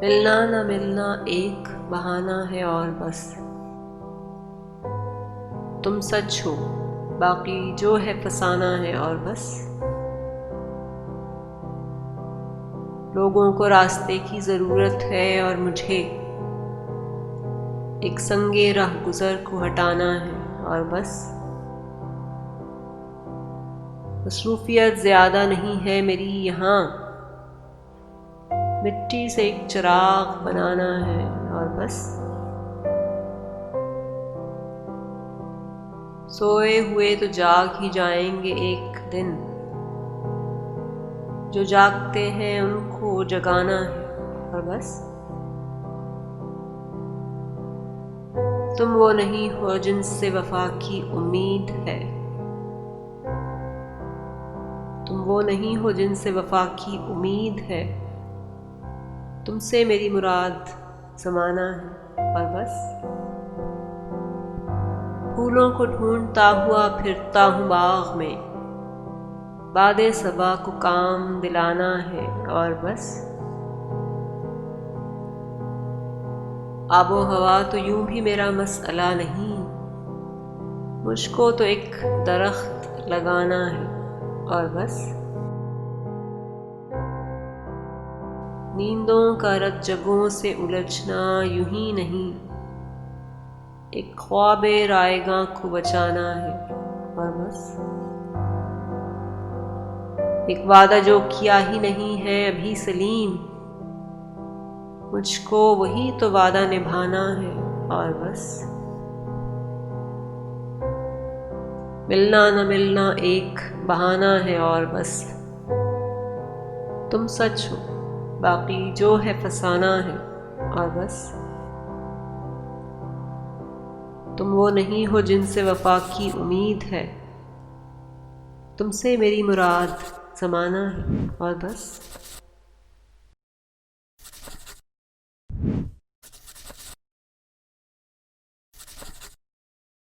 मिलना न मिलना एक बहाना है और बस। तुम सच हो, बाकी जो है फसाना है और बस। लोगों को रास्ते की ज़रूरत है और मुझे एक संगे राह गुज़र को हटाना है और बस। मसरूफियत ज़्यादा नहीं है मेरी यहाँ, मिट्टी से एक चिराग बनाना है और बस। सोए हुए तो जाग ही जाएंगे एक दिन, जो जागते हैं उनको जगाना है और बस। तुम वो नहीं हो जिनसे वफा की उम्मीद है, तुम वो नहीं हो जिनसे वफा की उम्मीद है। तुमसे मेरी मुराद ज़माना है और बस। फूलों को ढूंढता हुआ फिरता हूँ बाग में, बादे सबा को काम दिलाना है और बस। आबो हवा तो यूं भी मेरा मसला नहीं, मुझको तो एक दरख्त लगाना है और बस। नींदों का रत जगों से उलझना यूं ही नहीं, एक ख्वाबे रायगा को बचाना है और बस। एक वादा जो किया ही नहीं है अभी सलीम, मुझको वही तो वादा निभाना है और बस। मिलना न मिलना एक बहाना है और बस। तुम सच हो, बाकी जो है फसाना है और बस। तुम वो नहीं हो जिनसे वफा की उम्मीद है, तुमसे मेरी मुराद ज़माना है और बस।